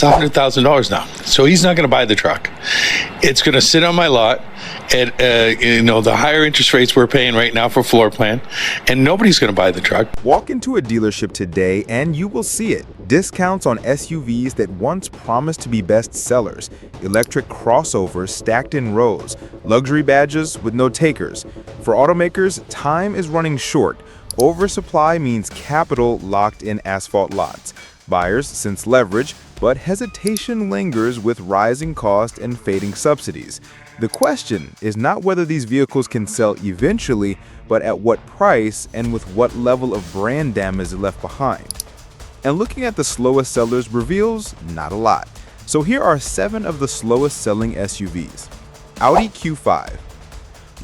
It's $100,000 now. So he's not going to buy the truck. It's going to sit on my lot at the higher interest rates we're paying right now for floor plan, and nobody's going to buy the truck. Walk into a dealership today and you will see it. Discounts on SUVs that once promised to be best sellers, electric crossovers stacked in rows, luxury badges with no takers. For automakers, time is running short. Oversupply means capital locked in asphalt lots. Buyers sense leverage, but hesitation lingers with rising costs and fading subsidies. The question is not whether these vehicles can sell eventually, but at what price and with what level of brand damage left behind. And looking at the slowest sellers reveals not a lot. So here are 7 of the slowest selling SUVs. Audi Q5.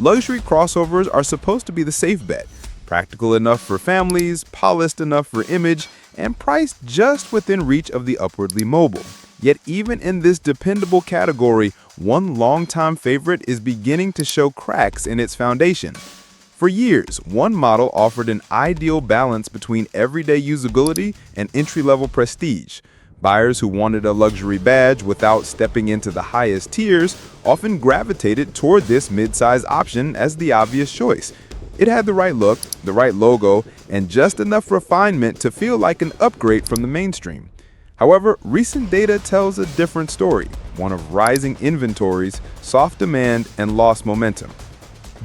Luxury crossovers are supposed to be the safe bet. Practical enough for families, polished enough for image, and priced just within reach of the upwardly mobile. Yet even in this dependable category, one longtime favorite is beginning to show cracks in its foundation. For years, one model offered an ideal balance between everyday usability and entry-level prestige. Buyers who wanted a luxury badge without stepping into the highest tiers often gravitated toward this mid-size option as the obvious choice. It had the right look, the right logo, and just enough refinement to feel like an upgrade from the mainstream. However, recent data tells a different story, one of rising inventories, soft demand, and lost momentum.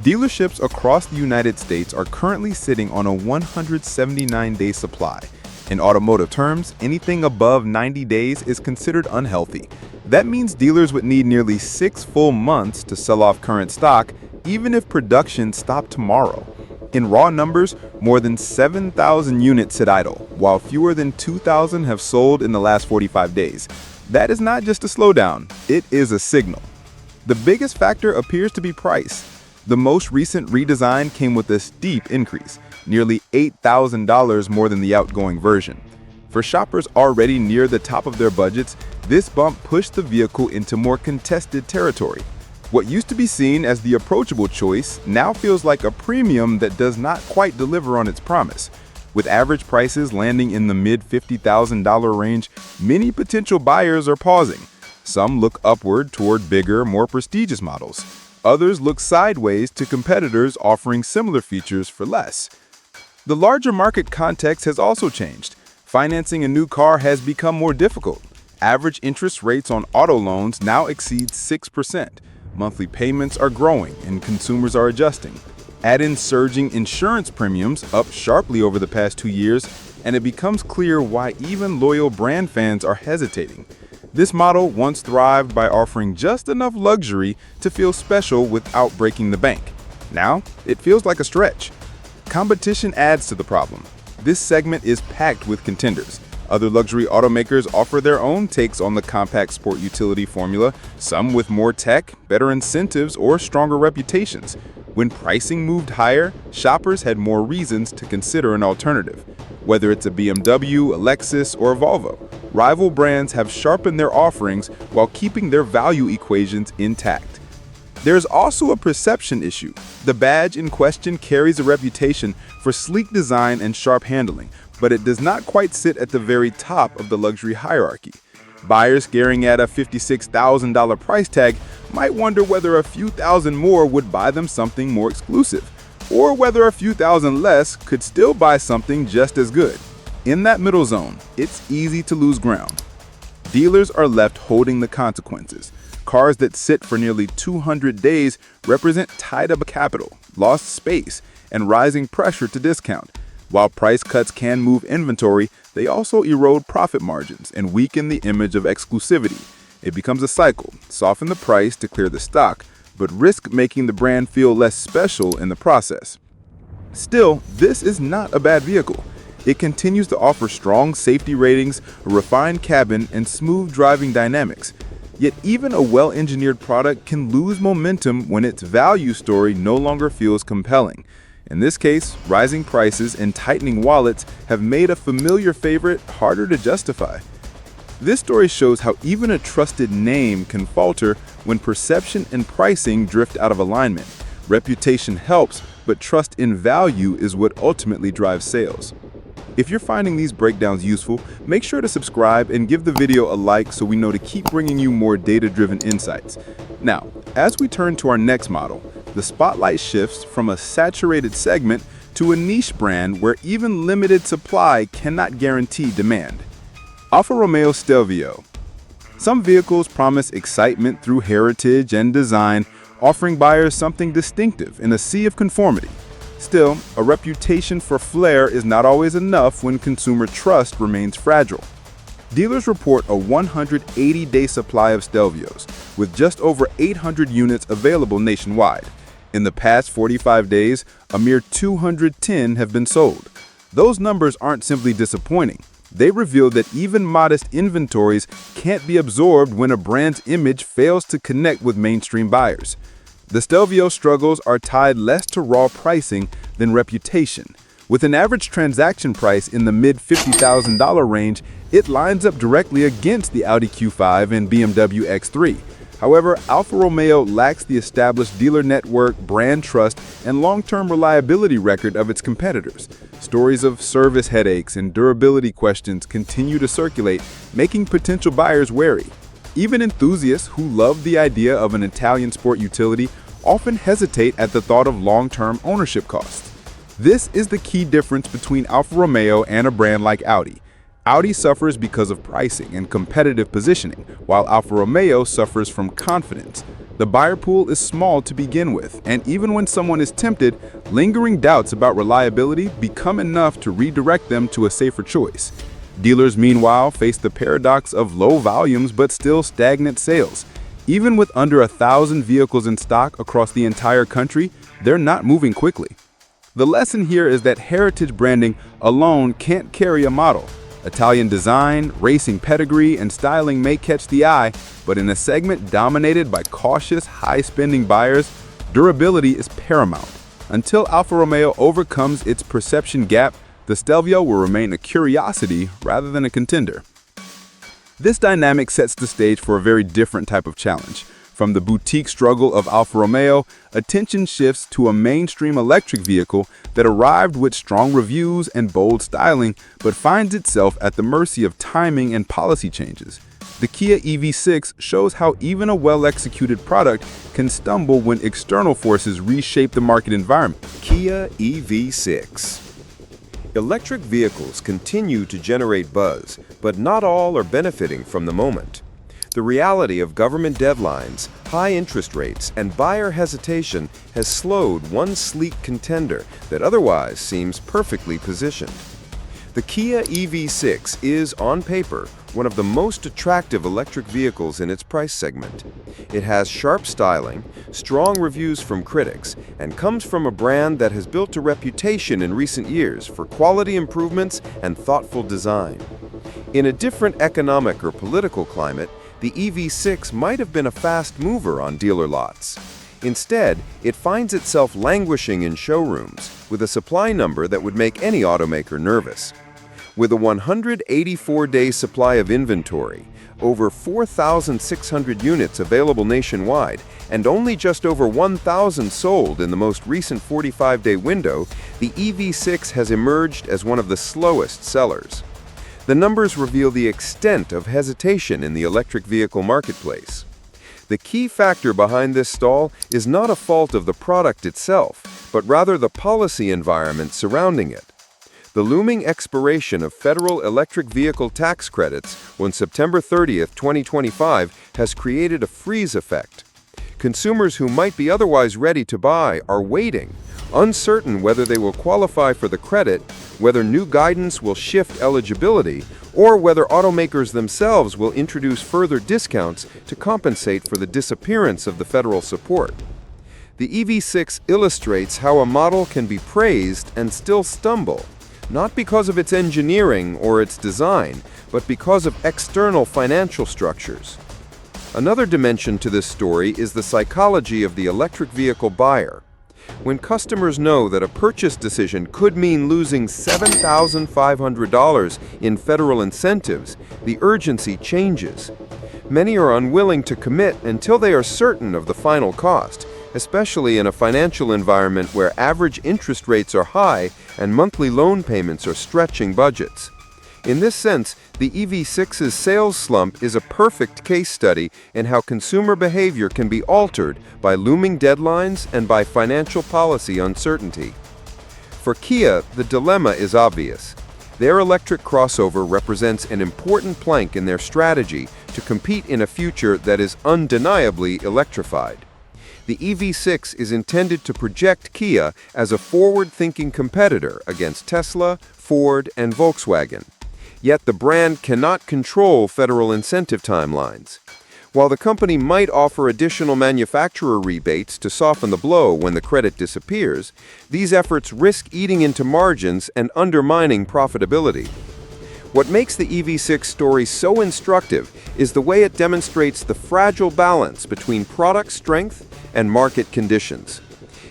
Dealerships across the United States are currently sitting on a 179-day supply. In automotive terms, anything above 90 days is considered unhealthy. That means dealers would need nearly 6 full months to sell off current stock, even if production stopped tomorrow. In raw numbers, more than 7,000 units sit idle, while fewer than 2,000 have sold in the last 45 days. That is not just a slowdown, it is a signal. The biggest factor appears to be price. The most recent redesign came with a steep increase, nearly $8,000 more than the outgoing version. For shoppers already near the top of their budgets, this bump pushed the vehicle into more contested territory. What used to be seen as the approachable choice now feels like a premium that does not quite deliver on its promise. With average prices landing in the mid-$50,000 range, many potential buyers are pausing. Some look upward toward bigger, more prestigious models. Others look sideways to competitors offering similar features for less. The larger market context has also changed. Financing a new car has become more difficult. Average interest rates on auto loans now exceed 6%. Monthly payments are growing and consumers are adjusting. Add in surging insurance premiums, up sharply over the past 2 years, and it becomes clear why even loyal brand fans are hesitating. This model once thrived by offering just enough luxury to feel special without breaking the bank. Now, it feels like a stretch. Competition adds to the problem. This segment is packed with contenders. Other luxury automakers offer their own takes on the compact sport utility formula, some with more tech, better incentives, or stronger reputations. When pricing moved higher, shoppers had more reasons to consider an alternative. Whether it's a BMW, a Lexus, or a Volvo, rival brands have sharpened their offerings while keeping their value equations intact. There's also a perception issue. The badge in question carries a reputation for sleek design and sharp handling, but it does not quite sit at the very top of the luxury hierarchy. Buyers staring at a $56,000 price tag might wonder whether a few thousand more would buy them something more exclusive, or whether a few thousand less could still buy something just as good. In that middle zone, it's easy to lose ground. Dealers are left holding the consequences. Cars that sit for nearly 200 days represent tied up capital, lost space, and rising pressure to discount. While price cuts can move inventory, they also erode profit margins and weaken the image of exclusivity. It becomes a cycle: soften the price to clear the stock, but risk making the brand feel less special in the process. Still, this is not a bad vehicle. It continues to offer strong safety ratings, a refined cabin, and smooth driving dynamics. Yet even a well-engineered product can lose momentum when its value story no longer feels compelling. In this case, rising prices and tightening wallets have made a familiar favorite harder to justify. This story shows how even a trusted name can falter when perception and pricing drift out of alignment. Reputation helps, but trust in value is what ultimately drives sales. If you're finding these breakdowns useful, make sure to subscribe and give the video a like so we know to keep bringing you more data-driven insights. Now, as we turn to our next model, the spotlight shifts from a saturated segment to a niche brand where even limited supply cannot guarantee demand. Alfa Romeo Stelvio. Some vehicles promise excitement through heritage and design, offering buyers something distinctive in a sea of conformity. Still, a reputation for flair is not always enough when consumer trust remains fragile. Dealers report a 180-day supply of Stelvios, with just over 800 units available nationwide. In the past 45 days, a mere 210 have been sold. Those numbers aren't simply disappointing. They reveal that even modest inventories can't be absorbed when a brand's image fails to connect with mainstream buyers. The Stelvio struggles are tied less to raw pricing than reputation. With an average transaction price in the mid-$50,000 range, it lines up directly against the Audi Q5 and BMW X3. However, Alfa Romeo lacks the established dealer network, brand trust, and long-term reliability record of its competitors. Stories of service headaches and durability questions continue to circulate, making potential buyers wary. Even enthusiasts who love the idea of an Italian sport utility often hesitate at the thought of long-term ownership costs. This is the key difference between Alfa Romeo and a brand like Audi. Audi suffers because of pricing and competitive positioning, while Alfa Romeo suffers from confidence. The buyer pool is small to begin with, and even when someone is tempted, lingering doubts about reliability become enough to redirect them to a safer choice. Dealers, meanwhile, face the paradox of low volumes but still stagnant sales. Even with under 1,000 vehicles in stock across the entire country, they're not moving quickly. The lesson here is that heritage branding alone can't carry a model. Italian design, racing pedigree, and styling may catch the eye, but in a segment dominated by cautious, high-spending buyers, durability is paramount. Until Alfa Romeo overcomes its perception gap, the Stelvio will remain a curiosity rather than a contender. This dynamic sets the stage for a very different type of challenge. From the boutique struggle of Alfa Romeo, attention shifts to a mainstream electric vehicle that arrived with strong reviews and bold styling, but finds itself at the mercy of timing and policy changes. The Kia EV6 shows how even a well-executed product can stumble when external forces reshape the market environment. Kia EV6. Electric vehicles continue to generate buzz, but not all are benefiting from the moment. The reality of government deadlines, high interest rates, and buyer hesitation has slowed one sleek contender that otherwise seems perfectly positioned. The Kia EV6 is, on paper, one of the most attractive electric vehicles in its price segment. It has sharp styling, strong reviews from critics, and comes from a brand that has built a reputation in recent years for quality improvements and thoughtful design. In a different economic or political climate, the EV6 might have been a fast mover on dealer lots. Instead, it finds itself languishing in showrooms with a supply number that would make any automaker nervous. With a 184-day supply of inventory, over 4,600 units available nationwide, and only just over 1,000 sold in the most recent 45-day window, the EV6 has emerged as one of the slowest sellers. The numbers reveal the extent of hesitation in the electric vehicle marketplace. The key factor behind this stall is not a fault of the product itself, but rather the policy environment surrounding it. The looming expiration of federal electric vehicle tax credits on September 30th, 2025 has created a freeze effect. Consumers who might be otherwise ready to buy are waiting, uncertain whether they will qualify for the credit, whether new guidance will shift eligibility, or whether automakers themselves will introduce further discounts to compensate for the disappearance of the federal support. The EV6 illustrates how a model can be praised and still stumble, not because of its engineering or its design, but because of external financial structures. Another dimension to this story is the psychology of the electric vehicle buyer. When customers know that a purchase decision could mean losing $7,500 in federal incentives, the urgency changes. Many are unwilling to commit until they are certain of the final cost, especially in a financial environment where average interest rates are high and monthly loan payments are stretching budgets. In this sense, the EV6's sales slump is a perfect case study in how consumer behavior can be altered by looming deadlines and by financial policy uncertainty. For Kia, the dilemma is obvious. Their electric crossover represents an important plank in their strategy to compete in a future that is undeniably electrified. The EV6 is intended to project Kia as a forward-thinking competitor against Tesla, Ford, and Volkswagen. Yet the brand cannot control federal incentive timelines. While the company might offer additional manufacturer rebates to soften the blow when the credit disappears, these efforts risk eating into margins and undermining profitability. What makes the EV6 story so instructive is the way it demonstrates the fragile balance between product strength and market conditions.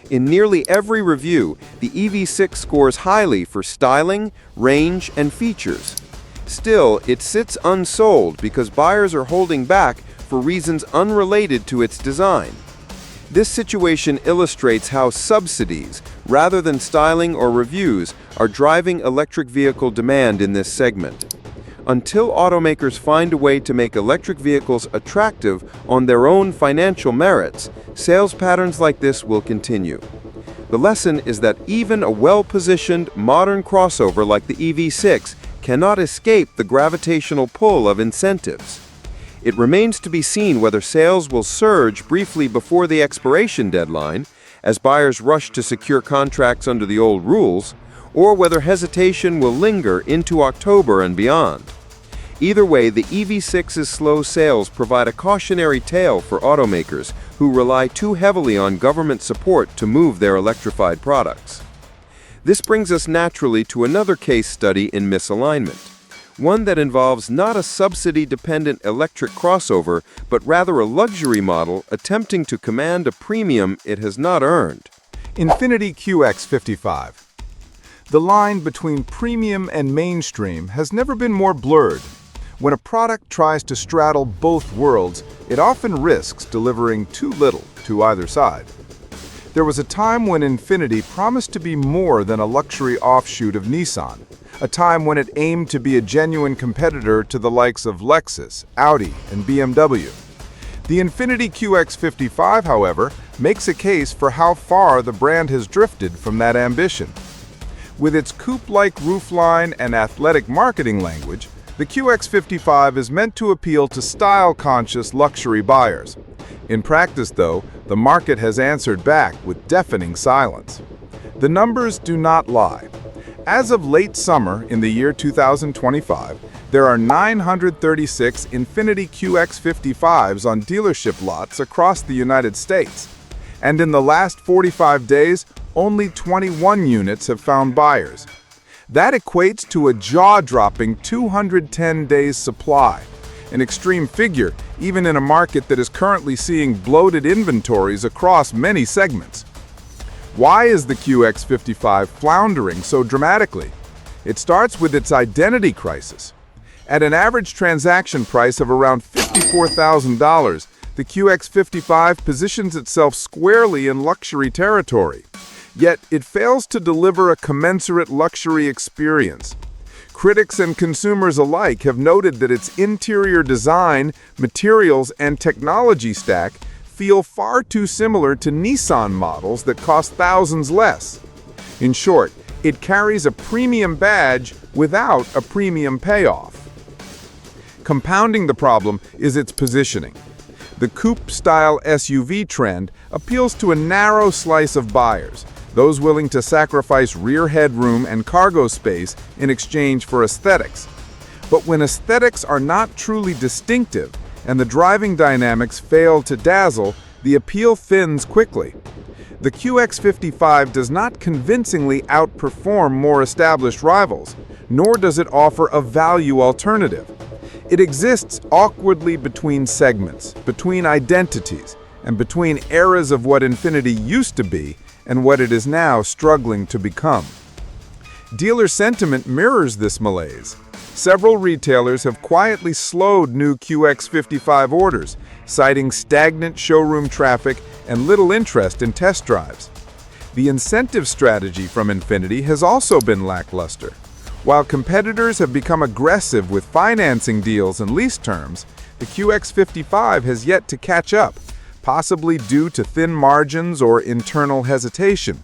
In nearly every review, the EV6 scores highly for styling, range, and features. Still, it sits unsold because buyers are holding back for reasons unrelated to its design. This situation illustrates how subsidies, rather than styling or reviews, are driving electric vehicle demand in this segment. Until automakers find a way to make electric vehicles attractive on their own financial merits, sales patterns like this will continue. The lesson is that even a well-positioned, modern crossover like the EV6 cannot escape the gravitational pull of incentives. It remains to be seen whether sales will surge briefly before the expiration deadline, as buyers rush to secure contracts under the old rules, or whether hesitation will linger into October and beyond. Either way, the EV6's slow sales provide a cautionary tale for automakers who rely too heavily on government support to move their electrified products. This brings us naturally to another case study in misalignment, one that involves not a subsidy-dependent electric crossover, but rather a luxury model attempting to command a premium it has not earned. Infiniti QX55. The line between premium and mainstream has never been more blurred. When a product tries to straddle both worlds, it often risks delivering too little to either side. There was a time when Infiniti promised to be more than a luxury offshoot of Nissan, a time when it aimed to be a genuine competitor to the likes of Lexus, Audi, and BMW. The Infiniti QX55, however, makes a case for how far the brand has drifted from that ambition. With its coupe-like roofline and athletic marketing language, the QX55 is meant to appeal to style-conscious luxury buyers. In practice, though, the market has answered back with deafening silence. The numbers do not lie. As of late summer in the year 2025, there are 936 Infiniti QX55s on dealership lots across the United States. And in the last 45 days, only 21 units have found buyers. That equates to a jaw-dropping 210 days supply, an extreme figure even in a market that is currently seeing bloated inventories across many segments. Why is the QX55 floundering so dramatically? It starts with its identity crisis. At an average transaction price of around $54,000, the QX55 positions itself squarely in luxury territory. Yet it fails to deliver a commensurate luxury experience. Critics and consumers alike have noted that its interior design, materials, and technology stack feel far too similar to Nissan models that cost thousands less. In short, it carries a premium badge without a premium payoff. Compounding the problem is its positioning. The coupe-style SUV trend appeals to a narrow slice of buyers, those willing to sacrifice rear headroom and cargo space in exchange for aesthetics. But when aesthetics are not truly distinctive and the driving dynamics fail to dazzle, the appeal thins quickly. The QX55 does not convincingly outperform more established rivals, nor does it offer a value alternative. It exists awkwardly between segments, between identities, and between eras of what Infiniti used to be and what it is now struggling to become. Dealer sentiment mirrors this malaise. Several retailers have quietly slowed new QX55 orders, citing stagnant showroom traffic and little interest in test drives. The incentive strategy from Infiniti has also been lackluster. While competitors have become aggressive with financing deals and lease terms, the QX55 has yet to catch up, possibly due to thin margins or internal hesitation.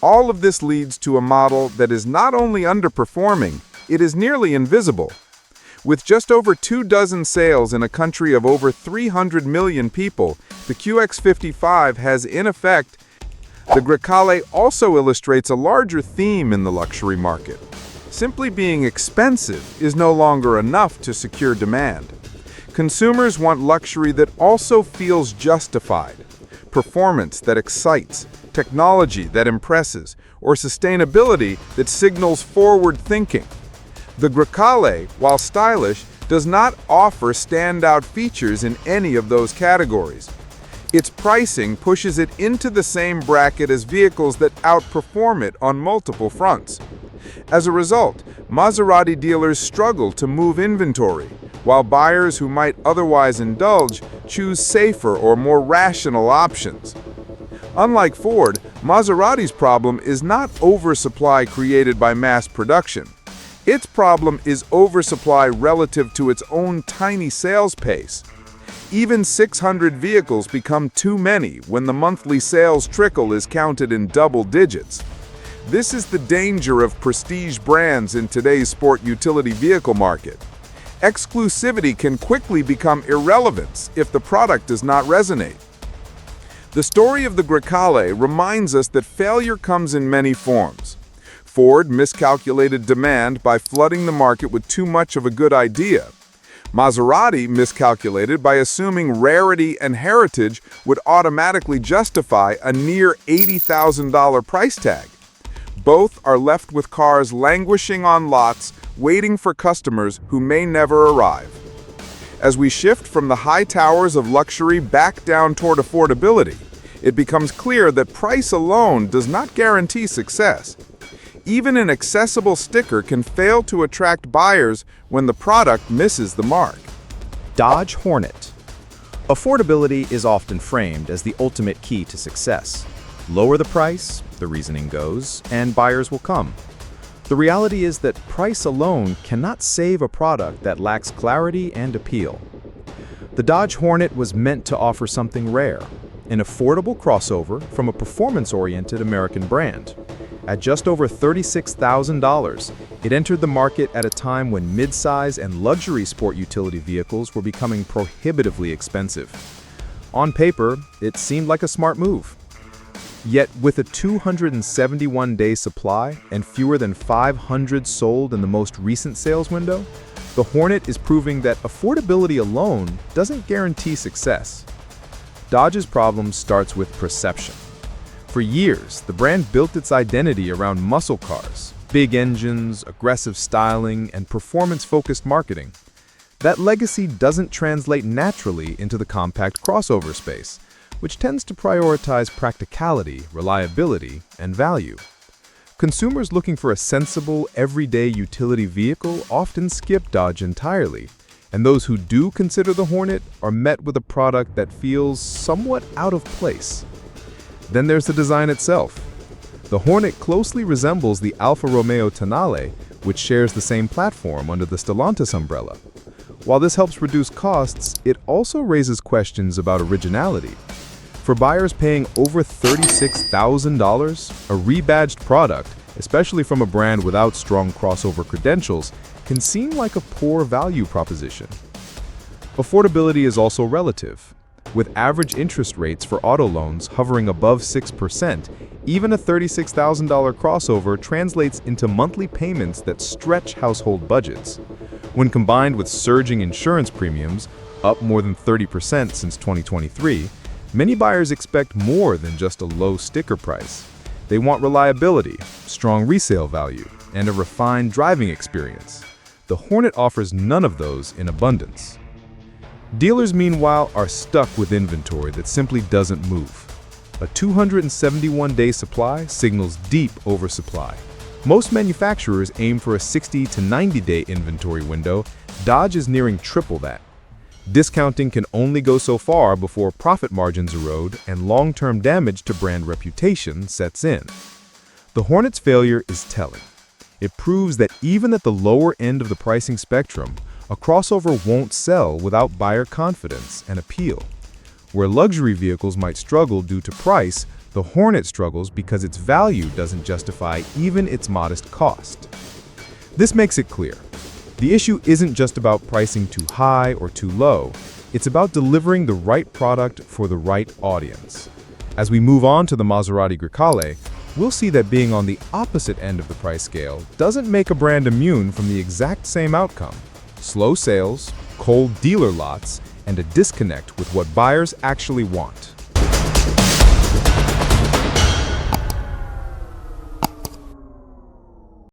All of this leads to a model that is not only underperforming, it is nearly invisible. With just over 24 sales in a country of over 300 million people, the QX55 has in effect. The Grecale also illustrates a larger theme in the luxury market. Simply being expensive is no longer enough to secure demand. Consumers want luxury that also feels justified, performance that excites, technology that impresses, or sustainability that signals forward thinking. The Grecale, while stylish, does not offer standout features in any of those categories. Its pricing pushes it into the same bracket as vehicles that outperform it on multiple fronts. As a result, Maserati dealers struggle to move inventory, while buyers who might otherwise indulge choose safer or more rational options. Unlike Ford, Maserati's problem is not oversupply created by mass production. Its problem is oversupply relative to its own tiny sales pace. Even 600 vehicles become too many when the monthly sales trickle is counted in double digits. This is the danger of prestige brands in today's sport utility vehicle market. Exclusivity can quickly become irrelevance if the product does not resonate. The story of the Grecale reminds us that failure comes in many forms. Ford miscalculated demand by flooding the market with too much of a good idea. Maserati miscalculated by assuming rarity and heritage would automatically justify a near $80,000 price tag. Both are left with cars languishing on lots, waiting for customers who may never arrive. As we shift from the high towers of luxury back down toward affordability, it becomes clear that price alone does not guarantee success. Even an accessible sticker can fail to attract buyers when the product misses the mark. Dodge Hornet. Affordability is often framed as the ultimate key to success. Lower the price, the reasoning goes, and buyers will come. The reality is that price alone cannot save a product that lacks clarity and appeal. The Dodge Hornet was meant to offer something rare, an affordable crossover from a performance-oriented American brand. At just over $36,000, it entered the market at a time when mid-size and luxury sport utility vehicles were becoming prohibitively expensive. On paper, it seemed like a smart move. Yet, with a 271-day supply and fewer than 500 sold in the most recent sales window, the Hornet is proving that affordability alone doesn't guarantee success. Dodge's problem starts with perception. For years, the brand built its identity around muscle cars, big engines, aggressive styling, and performance-focused marketing. That legacy doesn't translate naturally into the compact crossover space, which tends to prioritize practicality, reliability, and value. Consumers looking for a sensible, everyday utility vehicle often skip Dodge entirely, and those who do consider the Hornet are met with a product that feels somewhat out of place. Then there's the design itself. The Hornet closely resembles the Alfa Romeo Tonale, which shares the same platform under the Stellantis umbrella. While this helps reduce costs, it also raises questions about originality. For buyers paying over $36,000, a rebadged product, especially from a brand without strong crossover credentials, can seem like a poor value proposition. Affordability is also relative. With average interest rates for auto loans hovering above 6%, even a $36,000 crossover translates into monthly payments that stretch household budgets. When combined with surging insurance premiums, up more than 30% since 2023, many buyers expect more than just a low sticker price. They want reliability, strong resale value, and a refined driving experience. The Hornet offers none of those in abundance. Dealers, meanwhile, are stuck with inventory that simply doesn't move. A 271-day supply signals deep oversupply. Most manufacturers aim for a 60 to 90-day inventory window. Dodge is nearing triple that. Discounting can only go so far before profit margins erode and long-term damage to brand reputation sets in. The Hornet's failure is telling. It proves that even at the lower end of the pricing spectrum, a crossover won't sell without buyer confidence and appeal. Where luxury vehicles might struggle due to price, the Hornet struggles because its value doesn't justify even its modest cost. This makes it clear. The issue isn't just about pricing too high or too low, it's about delivering the right product for the right audience. As we move on to the Maserati Grecale, we'll see that being on the opposite end of the price scale doesn't make a brand immune from the exact same outcome: slow sales, cold dealer lots, and a disconnect with what buyers actually want.